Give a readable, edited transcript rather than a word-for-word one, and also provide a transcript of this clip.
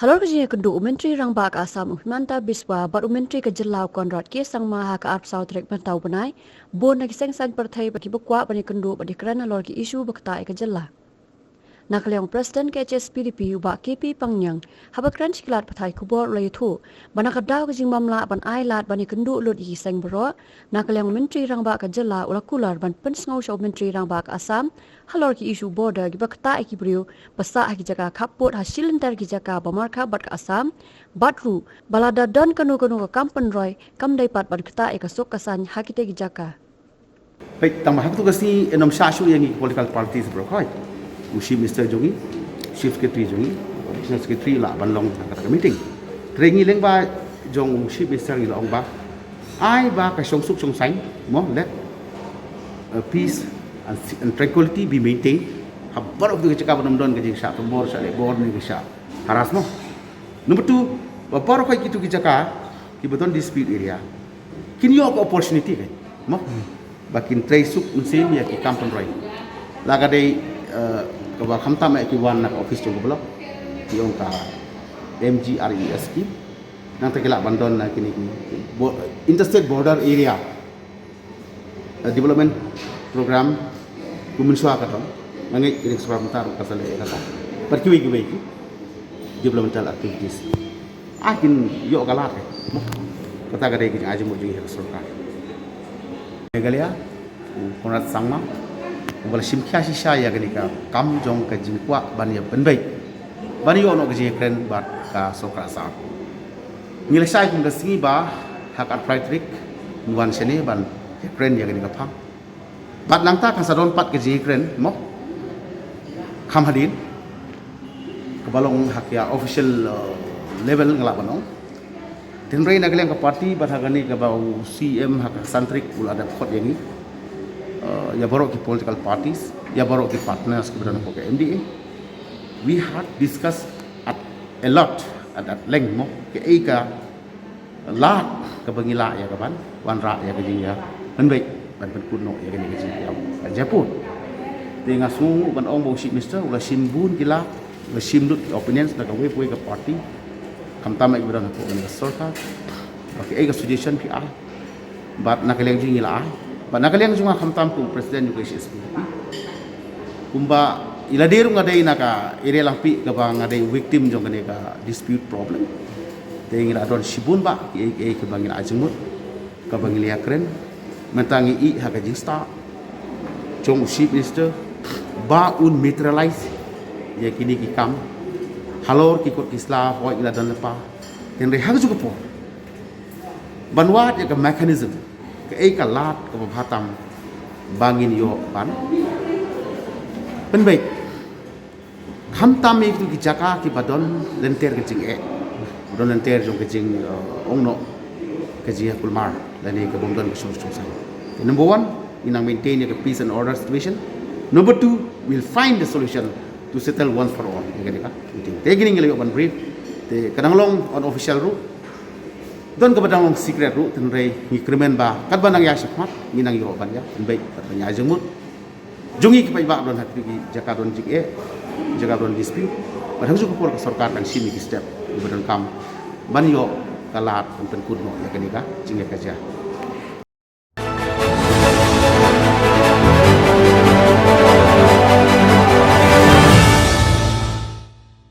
Halor kejia kedua Menteri Rangbak Asam Himanta Biswa bat Menteri Kejelau Konrad K sang maha ke arp sau trek mentau benai bon lagi sengsan pertai bagi bekwa bani kendu bagi kerana lor ki isu bektai kejelah. Nakaliang Presiden KCS PDP ubak KP Pangyang habat kran sikilat patai kubor lai tu bana kadau ke jingmam la ban ai lat bani kendu lut i seng bero nakaliang Menteri Rangbak Kejelah ulakular ban pensngau syau Menteri Rangbak Asam halor ki isu border gi bektai ki brio pasa ki jaka kaput hasil entar ki jaka bamarka bat ke Asam batru balada dan kanu-kanu ke kampen roy kam dai pat ban ketai ke sok kasan hakite ki jaka. Baik, tambah tu kasi enam syasyu yang political parties berkait. Chief Minister Jongi, Chief Secretary Jongi, National Secretary lah banlong kata meeting. Rengi leng ba jong Chief Minister ni long ba. Ai ba ka song suk song sai, mo let peace and tranquility be maintained. Habar of the cakap don ke jing sya pembor sya le bor ni ke sya haras mo. Number 2, babar ko kitu ki jaka ki beton dispute area. Kini yo opportunity kan. Mo bakin tray suk unsim ya ki kampung roy. Laga dei kaba khamta mai ki wan nak office jong blok ki ong ka MGRES scheme nang tekila bandon na kini interstate border area development program kuminswa ka ton mangi iring sebentar kasale kata perkiwi ki baiki developmental activities akin yo galat kata gade ki aje mo jingi सरकार megalia konat sangma Bala simkya sisa ya gani ka kam jong ka jingkwa bani penbai bani yo no gji kren bat ka sokra sa ngile sai kum singi ba hak arthritic nuan sene ban kren ya gani ka phang bat nangta ka sadon pat gji kren mo kham hadin ka balong hak ya official level ngala banong tinrei nagleng ka party bat hagani ka ba CM hak santrik ul ada khot yangi ya borok ki political parties, ya borok ki partners kemudian ke MDA. We had discussed a lot at length mo ke ika lot ke bangila ya kaban wan ra ya ke ya ban baik ban kuno ya ke ni ya Jaipur. Dengan sungu ban ong bo Chief Minister ula simbun kila ula simdut opinions na ka we ke party kam tamai kemudian ko ni सरकार ke ika suggestion pi al bat nakaleng jingila Panakaliang junga khamtam tu presiden juga SSP. Kumba iladir ngadai naka area lampi kaba ngadai victim jong kene ka dispute problem. Tengi adon sibun ba ke bangil ajengmut ka bangil yakren mentangi I haka jingsta jong Chief Minister ba un neutralize ya kini ki kam halor ki kot isla hoi ila dan lepa ten re hak juga po. Banwat ya ka mechanism ke lat ke batam bangin yo pan penbaik khamtam itu ki jaka ki badon lenter ke jing badon lenter jong ke jing ongno ke jia kulmar lani ke bongdon ke sung sai number 1 inang maintain the peace and order situation. Number 2, we'll find the solution to settle once for all ngani ka tegini ngeli ban brief te kadang long on official route don kepada secret route tenrei ngikremen ba kat banang ya sakmat minang yo ban ya baik katanya jengmut jungi ki ba don hati ki jaka don jaka don dispute padang su ko sarkar kan simi ki step badan kam ban yo kalat pun kun no ya kani ka jinge kaja